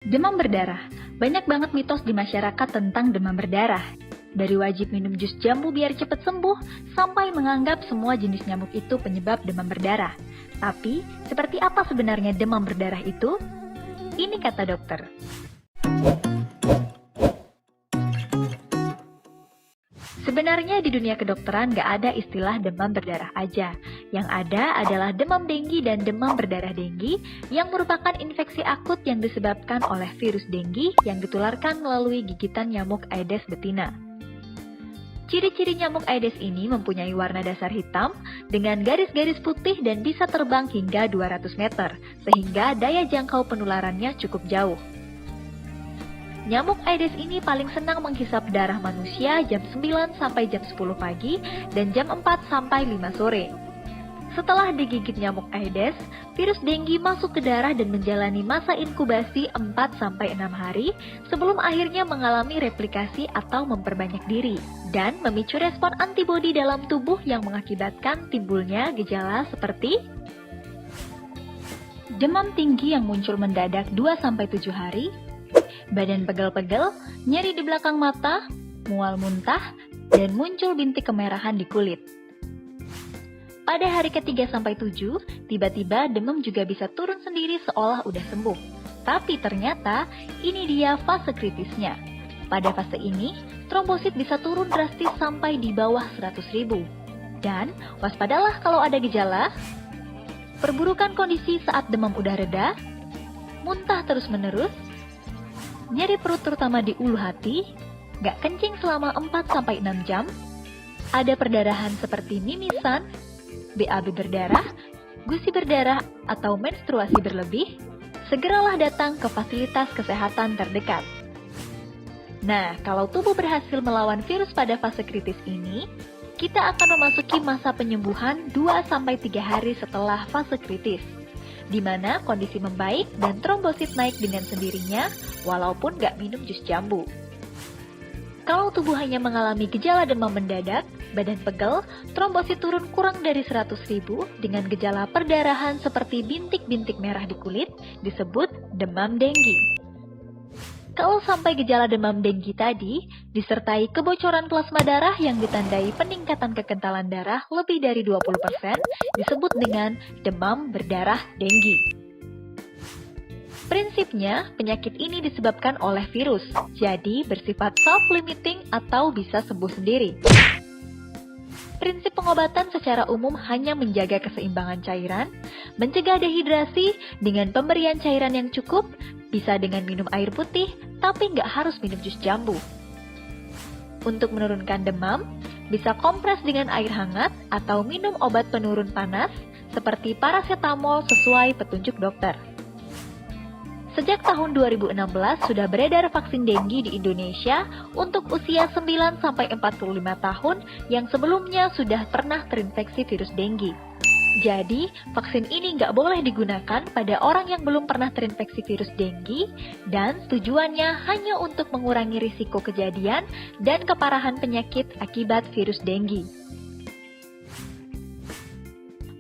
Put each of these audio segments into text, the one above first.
Demam berdarah. Banyak banget mitos di masyarakat tentang demam berdarah. Dari wajib minum jus jambu biar cepat sembuh, sampai menganggap semua jenis nyamuk itu penyebab demam berdarah. Tapi, seperti apa sebenarnya demam berdarah itu? Ini kata dokter. Sebenarnya di dunia kedokteran gak ada istilah demam berdarah aja. Yang ada adalah demam denggi dan demam berdarah denggi yang merupakan infeksi akut yang disebabkan oleh virus denggi yang ditularkan melalui gigitan nyamuk Aedes betina. Ciri-ciri nyamuk Aedes ini mempunyai warna dasar hitam dengan garis-garis putih dan bisa terbang hingga 200 meter, sehingga daya jangkau penularannya cukup jauh. Nyamuk Aedes ini paling senang menghisap darah manusia jam 9 sampai jam 10 pagi dan jam 4 sampai 5 sore. Setelah digigit nyamuk Aedes, virus denggi masuk ke darah dan menjalani masa inkubasi 4 sampai 6 hari sebelum akhirnya mengalami replikasi atau memperbanyak diri dan memicu respon antibodi dalam tubuh yang mengakibatkan timbulnya gejala seperti demam tinggi yang muncul mendadak 2 sampai 7 hari, badan pegel-pegel, nyeri di belakang mata, mual muntah, dan muncul bintik kemerahan di kulit. Pada hari ke-3 sampai 7, tiba-tiba demam juga bisa turun sendiri seolah udah sembuh. Tapi ternyata ini dia fase kritisnya. Pada fase ini, trombosit bisa turun drastis sampai di bawah 100.000. Dan waspadalah kalau ada gejala, perburukan kondisi saat demam udah reda, muntah terus-menerus, nyeri perut terutama di ulu hati, gak kencing selama 4-6 jam, ada perdarahan seperti mimisan, BAB berdarah, gusi berdarah, atau menstruasi berlebih, segeralah datang ke fasilitas kesehatan terdekat. Nah, kalau tubuh berhasil melawan virus pada fase kritis ini, kita akan memasuki masa penyembuhan 2-3 hari setelah fase kritis, di mana kondisi membaik dan trombosit naik dengan sendirinya walaupun gak minum jus jambu. Kalau tubuh hanya mengalami gejala demam mendadak, badan pegel, trombosit turun kurang dari 100.000 dengan gejala perdarahan seperti bintik-bintik merah di kulit, disebut demam denggi. Kalau sampai gejala demam denggi tadi, disertai kebocoran plasma darah yang ditandai peningkatan kekentalan darah lebih dari 20%, disebut dengan demam berdarah denggi. Prinsipnya, penyakit ini disebabkan oleh virus, jadi bersifat self-limiting atau bisa sembuh sendiri. Prinsip pengobatan secara umum hanya menjaga keseimbangan cairan, mencegah dehidrasi dengan pemberian cairan yang cukup, bisa dengan minum air putih, tapi nggak harus minum jus jambu. Untuk menurunkan demam, bisa kompres dengan air hangat atau minum obat penurun panas seperti paracetamol sesuai petunjuk dokter. Sejak tahun 2016 sudah beredar vaksin denggi di Indonesia untuk usia 9-45 tahun yang sebelumnya sudah pernah terinfeksi virus denggi. Jadi, vaksin ini nggak boleh digunakan pada orang yang belum pernah terinfeksi virus denggi dan tujuannya hanya untuk mengurangi risiko kejadian dan keparahan penyakit akibat virus denggi.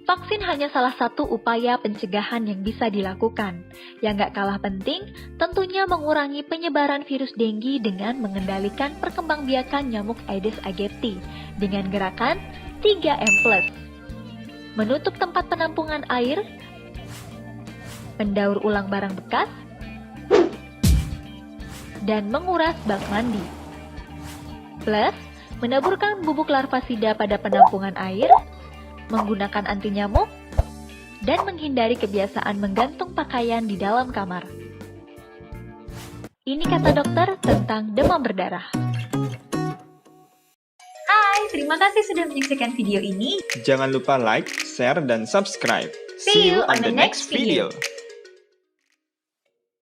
Vaksin hanya salah satu upaya pencegahan yang bisa dilakukan. Yang gak kalah penting, tentunya mengurangi penyebaran virus denggi dengan mengendalikan perkembangbiakan nyamuk Aedes aegypti dengan gerakan 3M+. Menutup tempat penampungan air, mendaur ulang barang bekas, dan menguras bak mandi. Plus, menaburkan bubuk larvasida pada penampungan air, menggunakan anti nyamuk, dan menghindari kebiasaan menggantung pakaian di dalam kamar. Ini kata dokter tentang demam berdarah. Hai, terima kasih sudah menyaksikan video ini. Jangan lupa like, share, dan subscribe. See you on the next video.